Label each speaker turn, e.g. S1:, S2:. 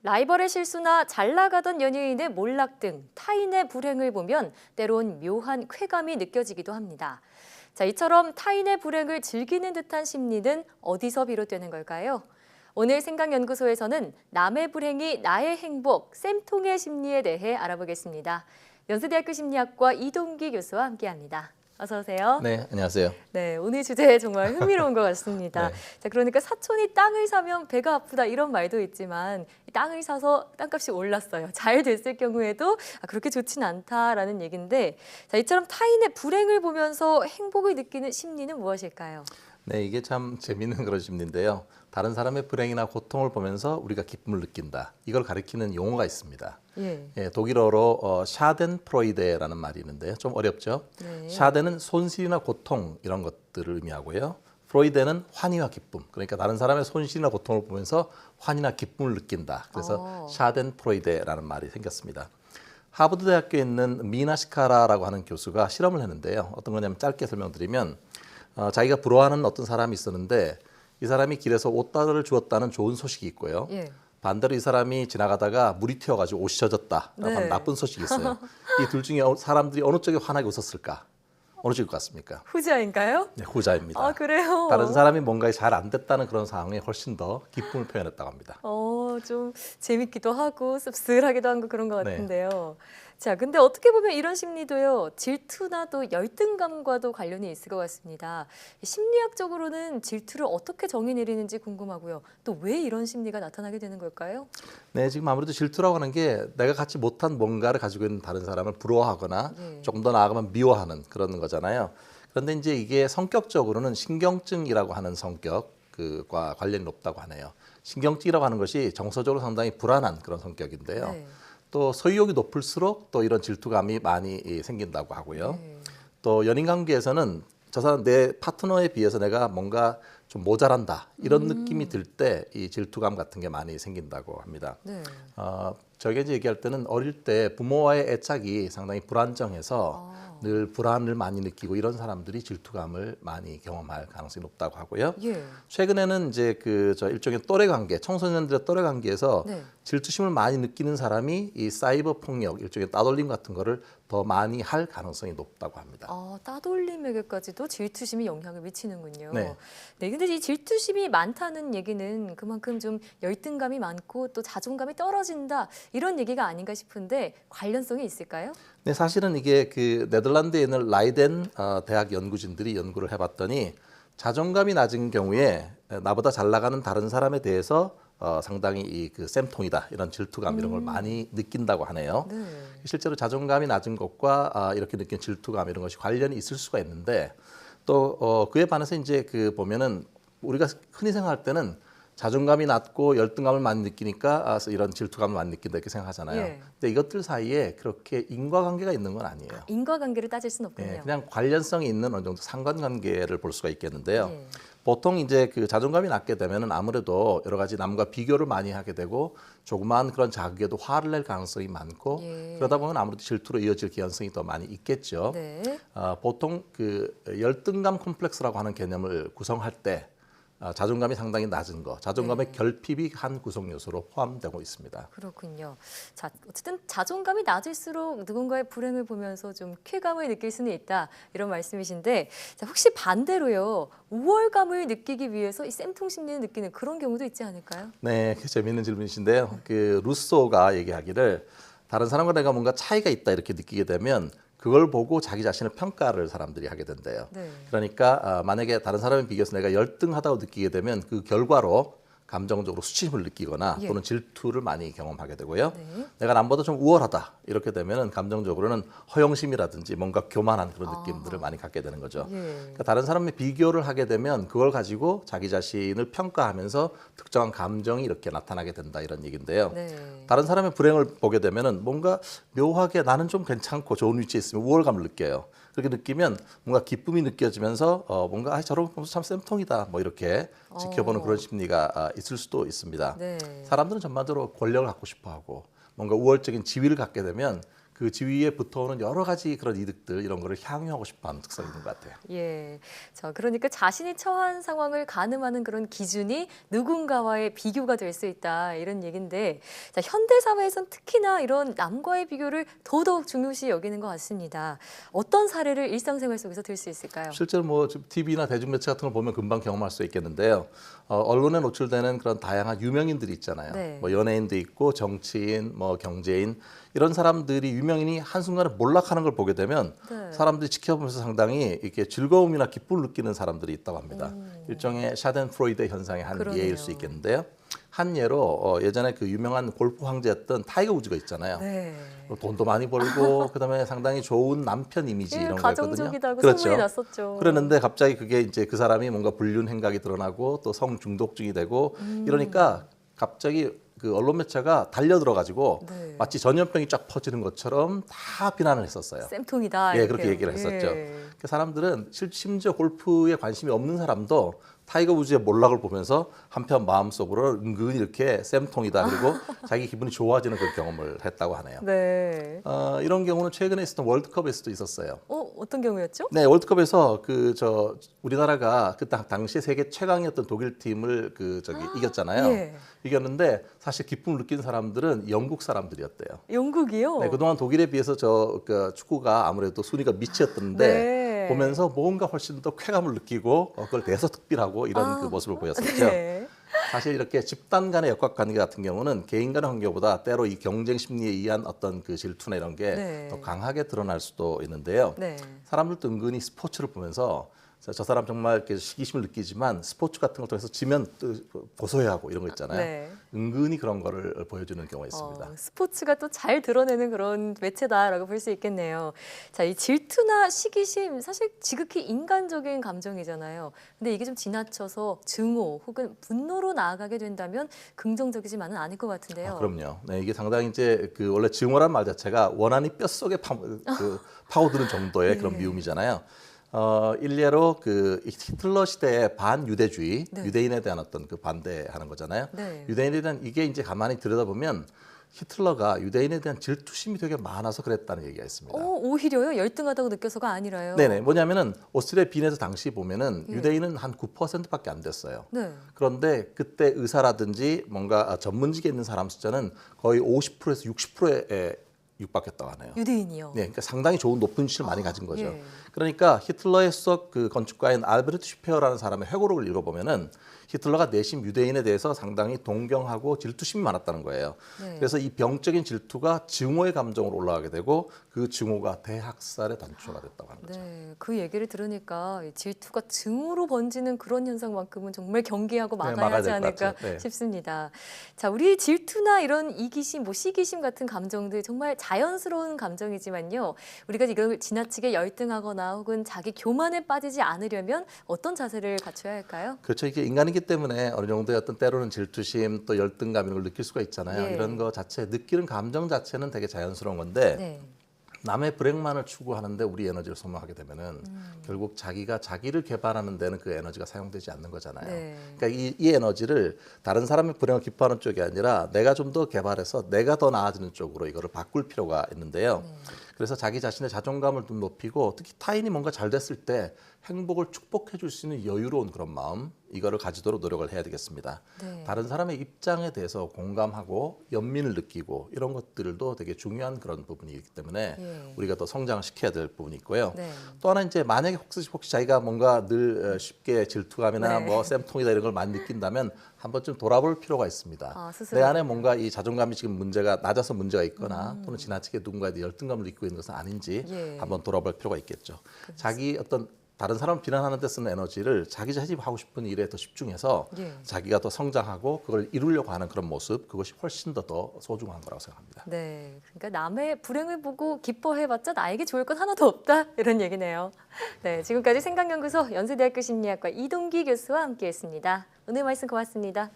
S1: 라이벌의 실수나 잘 나가던 연예인의 몰락 등 타인의 불행을 보면 때론 묘한 쾌감이 느껴지기도 합니다. 자, 이처럼 타인의 불행을 즐기는 듯한 심리는 어디서 비롯되는 걸까요? 오늘 생각연구소에서는 남의 불행이 나의 행복, 쌤통의 심리에 대해 알아보겠습니다. 연세대학교 심리학과 이동기 교수와 함께합니다. 어서 오세요.
S2: 네, 안녕하세요.
S1: 네, 오늘 주제 정말 흥미로운 것 같습니다.
S2: 네.
S1: 자, 그러니까 사촌이 땅을 사면 배가 아프다 이런 말도 있지만 땅을 사서 땅값이 올랐어요. 잘 됐을 경우에도 그렇게 좋진 않다라는 얘기인데, 자, 이처럼 타인의 불행을 보면서 행복을 느끼는 심리는 무엇일까요?
S2: 네, 이게 참 재미있는 그런 심리인데요. 다른 사람의 불행이나 고통을 보면서 우리가 기쁨을 느낀다. 이걸 가리키는 용어가 있습니다. 예, 독일어로 샤덴프로이데라는 말이 있는데요. 좀 어렵죠?
S1: 네.
S2: 샤덴은 손실이나 고통 이런 것들을 의미하고요. 프로이데는 환희와 기쁨. 그러니까 다른 사람의 손실이나 고통을 보면서 환희나 기쁨을 느낀다. 그래서 샤덴프로이데라는 말이 생겼습니다. 하버드 대학교에 있는 미나 시카라라고 하는 교수가 실험을 했는데요. 어떤 거냐면 짧게 설명드리면 자기가 부러워하는 어떤 사람이 있었는데 이 사람이 길에서 옷다를 주었다는 좋은 소식이 있고요.
S1: 예.
S2: 반대로 이 사람이 지나가다가 물이 튀어가지고 옷이 젖었다라고 하는
S1: 네.
S2: 나쁜 소식이 있어요. 이 둘 중에 사람들이 어느 쪽에 환하게 웃었을까? 어느 쪽일 것 같습니까?
S1: 후자인가요?
S2: 네, 후자입니다.
S1: 아, 그래요?
S2: 다른 사람이 뭔가 잘 안 됐다는 그런 상황에 훨씬 더 기쁨을 표현했다고 합니다.
S1: 좀 재밌기도 하고 씁쓸하기도 한 거 그런 것
S2: 네.
S1: 같은데요. 자, 근데 어떻게 보면 이런 심리도요, 질투나 또 열등감과도 관련이 있을 것 같습니다. 심리학적으로는 질투를 어떻게 정의 내리는지 궁금하고요. 또 왜 이런 심리가 나타나게 되는 걸까요?
S2: 네, 지금 아무래도 질투라고 하는 게 내가 갖지 못한 뭔가를 가지고 있는 다른 사람을 부러워하거나
S1: 네.
S2: 조금 더 나아가면 미워하는 그런 거잖아요. 그런데 이제 이게 성격적으로는 신경증이라고 하는 성격과 관련이 높다고 하네요. 신경증이라고 하는 것이 정서적으로 상당히 불안한 그런 성격인데요.
S1: 네.
S2: 또 소유욕이 높을수록 또 이런 질투감이 많이 생긴다고 하고요.
S1: 네.
S2: 또 연인 관계에서는 저 사람 내 파트너에 비해서 내가 뭔가 좀 모자란다 이런 느낌이 들 때 이 질투감 같은 게 많이 생긴다고 합니다.
S1: 네.
S2: 저희가 이제 얘기할 때는 어릴 때 부모와의 애착이 상당히 불안정해서 늘 불안을 많이 느끼고 이런 사람들이 질투감을 많이 경험할 가능성이 높다고 하고요.
S1: 예.
S2: 최근에는 이제 저 일종의 또래 관계, 청소년들의 또래 관계에서
S1: 네.
S2: 질투심을 많이 느끼는 사람이 이 사이버 폭력, 일종의 따돌림 같은 거를 더 많이 할 가능성이 높다고 합니다.
S1: 따돌림에게까지도 질투심이 영향을 미치는군요.
S2: 네.
S1: 네, 근데 이 질투심이 많다는 얘기는 그만큼 좀 열등감이 많고 또 자존감이 떨어진다 이런 얘기가 아닌가 싶은데 관련성이 있을까요?
S2: 네, 사실은 이게 그 네덜란드에 있는 라이덴 대학 연구진들이 연구를 해봤더니 자존감이 낮은 경우에 나보다 잘 나가는 다른 사람에 대해서 상당히 그 쌤통이다 이런 질투감 이런 걸 많이 느낀다고 하네요.
S1: 네.
S2: 실제로 자존감이 낮은 것과 이렇게 느낀 질투감 이런 것이 관련이 있을 수가 있는데 또 그에 반해서 이제 그 보면은 우리가 흔히 생각할 때는 자존감이 낮고 열등감을 많이 느끼니까 이런 질투감을 많이 느낀다 이렇게 생각하잖아요.
S1: 예.
S2: 근데 이것들 사이에 그렇게 인과관계가 있는 건 아니에요.
S1: 인과관계를 따질 수는 없군요.
S2: 예, 그냥 관련성이 있는 어느 정도 상관관계를 볼 수가 있겠는데요.
S1: 예.
S2: 보통 이제 그 자존감이 낮게 되면은 아무래도 여러 가지 남과 비교를 많이 하게 되고 조그마한 그런 자극에도 화를 낼 가능성이 많고
S1: 예.
S2: 그러다 보면 아무래도 질투로 이어질 개연성이 더 많이 있겠죠.
S1: 네.
S2: 보통 그 열등감 콤플렉스라고 하는 개념을 구성할 때 자존감이 상당히 낮은 거, 자존감의 결핍이 한 구성 요소로 포함되고 있습니다.
S1: 그렇군요. 자, 어쨌든 자존감이 낮을수록 누군가의 불행을 보면서 좀 쾌감을 느낄 수는 있다 이런 말씀이신데, 자, 혹시 반대로요 우월감을 느끼기 위해서 이 쌤통 심리를 느끼는 그런 경우도 있지 않을까요?
S2: 네, 재미있는 질문이신데요. 그 루소가 얘기하기를 다른 사람과 내가 뭔가 차이가 있다 이렇게 느끼게 되면 그걸 보고 자기 자신을 평가를 사람들이 하게 된대요.
S1: 네.
S2: 그러니까 만약에 다른 사람에 비교해서 내가 열등하다고 느끼게 되면 그 결과로 감정적으로 수치심을 느끼거나
S1: 예.
S2: 또는 질투를 많이 경험하게 되고요.
S1: 네.
S2: 내가 남보다 좀 우월하다 이렇게 되면은 감정적으로는 허영심이라든지 뭔가 교만한 그런 느낌들을 많이 갖게 되는 거죠.
S1: 예.
S2: 그러니까 다른 사람의 비교를 하게 되면 그걸 가지고 자기 자신을 평가하면서 특정한 감정이 이렇게 나타나게 된다 이런 얘기인데요.
S1: 네.
S2: 다른 사람의 불행을 보게 되면은 뭔가 묘하게 나는 좀 괜찮고 좋은 위치에 있으면 우월감을 느껴요. 그렇게 느끼면 뭔가 기쁨이 느껴지면서 뭔가 저런 거 참 쌤통이다 뭐 이렇게 지켜보는 그런 심리가 있을 수도 있습니다.
S1: 네.
S2: 사람들은 전반적으로 권력을 갖고 싶어하고 뭔가 우월적인 지위를 갖게 되면 그 지위에 붙어오는 여러 가지 그런 이득들 이런 거를 향유하고 싶어하는 특성이 있는 것 같아요.
S1: 예. 자, 그러니까 자신이 처한 상황을 가늠하는 그런 기준이 누군가와의 비교가 될 수 있다 이런 얘기인데, 자, 현대 사회에선 특히나 이런 남과의 비교를 더더욱 중요시 여기는 것 같습니다. 어떤 사례를 일상생활 속에서 들 수 있을까요?
S2: 실제로 뭐 TV나 대중매체 같은 걸 보면 금방 경험할 수 있겠는데요. 언론에 노출되는 그런 다양한 유명인들이 있잖아요.
S1: 네.
S2: 뭐 연예인도 있고 정치인, 뭐 경제인 이런 사람들이 유명인이 한순간에 몰락하는 걸 보게 되면
S1: 네.
S2: 사람들이 지켜보면서 상당히 이렇게 즐거움이나 기쁨을 느끼는 사람들이 있다고 합니다. 일종의 샤덴프로이드 현상의 한
S1: 그러네요.
S2: 예일 수 있겠는데요. 한 예로 예전에 그 유명한 골프 황제였던 타이거 우즈가 있잖아요.
S1: 네.
S2: 돈도 많이 벌고 그다음에 상당히 좋은 남편 이미지 이런 거였거든요.
S1: 가정적이다고
S2: 그렇죠.
S1: 소문이 났었죠.
S2: 그랬는데 갑자기 그게 이제 그 사람이 뭔가 불륜 행각이 드러나고 또 성 중독증이 되고 이러니까 갑자기 그 언론 매체가 달려들어가지고
S1: 네.
S2: 마치 전염병이 쫙 퍼지는 것처럼 다 비난을 했었어요.
S1: 쌤통이다.
S2: 예,
S1: 이렇게요.
S2: 그렇게 얘기를 했었죠.
S1: 예.
S2: 그 사람들은 심지어 골프에 관심이 없는 사람도 타이거 우즈의 몰락을 보면서 한편 마음속으로 은근히 이렇게 쌤통이다 그리고 자기 기분이 좋아지는 그 경험을 했다고 하네요.
S1: 네.
S2: 이런 경우는 최근에 있었던 월드컵에서도 있었어요.
S1: 어떤 경우였죠?
S2: 네, 월드컵에서 우리나라가 그 당시 세계 최강이었던 독일 팀을 이겼잖아요.
S1: 예.
S2: 이겼는데 사실 기쁨을 느낀 사람들은 영국 사람들이었대요.
S1: 영국이요?
S2: 네, 그동안 독일에 비해서 그 축구가 아무래도 순위가 미치였던데
S1: 네.
S2: 보면서 뭔가 훨씬 더 쾌감을 느끼고 그걸 대서특필하고 이런 그 모습을 보였었죠.
S1: 네.
S2: 사실 이렇게 집단 간의 역학관계 같은 경우는 개인 간의 관계보다 때로 이 경쟁 심리에 의한 어떤 그 질투나 이런 게
S1: 네.
S2: 더 강하게 드러날 수도 있는데요.
S1: 네.
S2: 사람들도 은근히 스포츠를 보면서 저 사람 정말 이렇게 시기심을 느끼지만 스포츠 같은 걸 통해서 지면 또 고소해하고 이런 거 있잖아요.
S1: 네.
S2: 은근히 그런 거를 보여주는 경우가 있습니다.
S1: 스포츠가 또 잘 드러내는 그런 매체다라고 볼 수 있겠네요. 자, 이 질투나 시기심 사실 지극히 인간적인 감정이잖아요. 근데 이게 좀 지나쳐서 증오 혹은 분노로 나아가게 된다면 긍정적이지만은 않을 것 같은데요.
S2: 그럼요. 네, 이게 상당히 이제 그 원래 증오란 말 자체가 원한이 뼛속에 파고드는 정도의 그런 미움이잖아요. 일례로 그 히틀러 시대의 반유대주의,
S1: 네.
S2: 유대인에 대한 어떤 그 반대하는 거잖아요.
S1: 네.
S2: 유대인에 대한 이게 이제 가만히 들여다보면 히틀러가 유대인에 대한 질투심이 되게 많아서 그랬다는 얘기가 있습니다.
S1: 오히려요? 열등하다고 느껴서가 아니라요.
S2: 네네. 뭐냐면은 오스트리아 빈에서 당시 보면은
S1: 예.
S2: 유대인은 한 9%밖에 안 됐어요.
S1: 네.
S2: 그런데 그때 의사라든지 뭔가 전문직에 있는 사람 숫자는 거의 50%에서 60%에 육박했다고 하네요.
S1: 유대인이요.
S2: 네, 그러니까 상당히 좋은 높은 위치를 많이 가진 거죠.
S1: 예.
S2: 그러니까 히틀러의 수석 그 건축가인 알베르트 슈페어라는 사람의 회고록을 읽어보면은 히틀러가 내심 유대인에 대해서 상당히 동경하고 질투심이 많았다는 거예요.
S1: 네.
S2: 그래서 이 병적인 질투가 증오의 감정으로 올라가게 되고 그 증오가 대학살의 단초가 됐다고 하는 거죠.
S1: 네, 그 얘기를 들으니까 이 질투가 증오로 번지는 그런 현상만큼은 정말 경계하고 막아야
S2: 막아야
S1: 하지
S2: 될것
S1: 않을까
S2: 같아요. 네.
S1: 싶습니다. 자, 우리 질투나 이런 이기심, 시기심 같은 감정들 정말 자연스러운 감정이지만요. 우리가 이걸 지나치게 열등하거나 혹은 자기 교만에 빠지지 않으려면 어떤 자세를 갖춰야 할까요?
S2: 그렇죠. 이게 인간이기 때문에 어느 정도의 어떤 때로는 질투심 또 열등감 이런 걸 느낄 수가 있잖아요.
S1: 예.
S2: 이런 거 자체 느끼는 감정 자체는 되게 자연스러운 건데
S1: 네.
S2: 남의 불행만을 추구하는데 우리 에너지를 소모하게 되면은 결국 자기가 자기를 개발하는 데는 그 에너지가 사용되지 않는 거잖아요.
S1: 네.
S2: 그러니까 이 에너지를 다른 사람의 불행을 기뻐하는 쪽이 아니라 내가 좀 더 개발해서 내가 더 나아지는 쪽으로 이거를 바꿀 필요가 있는데요. 그래서 자기 자신의 자존감을 좀 높이고 특히 타인이 뭔가 잘 됐을 때 행복을 축복해 줄 수 있는 여유로운 그런 마음 이거를 가지도록 노력을 해야 되겠습니다.
S1: 네.
S2: 다른 사람의 입장에 대해서 공감하고 연민을 느끼고 이런 것들도 되게 중요한 그런 부분이기 때문에
S1: 예.
S2: 우리가 더 성장시켜야 될 부분이 있고요.
S1: 네.
S2: 또 하나 이제 만약에 혹시 자기가 뭔가 늘 쉽게 질투감이나
S1: 네.
S2: 뭐 쌤통이다 이런 걸 많이 느낀다면 한 번쯤 돌아볼 필요가 있습니다.
S1: 스스로.
S2: 내 안에 뭔가 이 자존감이 지금 문제가 낮아서 문제가 있거나 또는 지나치게 누군가에 대해 열등감을 느끼고 있는 것은 아닌지
S1: 예.
S2: 한번 돌아볼 필요가 있겠죠. 자기 어떤 다른 사람을 비난하는 데 쓰는 에너지를 자기 자신이 하고 싶은 일에 더 집중해서
S1: 예.
S2: 자기가 더 성장하고 그걸 이루려고 하는 그런 모습 그것이 훨씬 더 소중한 거라고 생각합니다.
S1: 네, 그러니까 남의 불행을 보고 기뻐해봤자 나에게 좋을 것 하나도 없다 이런 얘기네요. 네, 지금까지 생각연구소 연세대학교 심리학과 이동기 교수와 함께했습니다. 오늘 말씀 고맙습니다.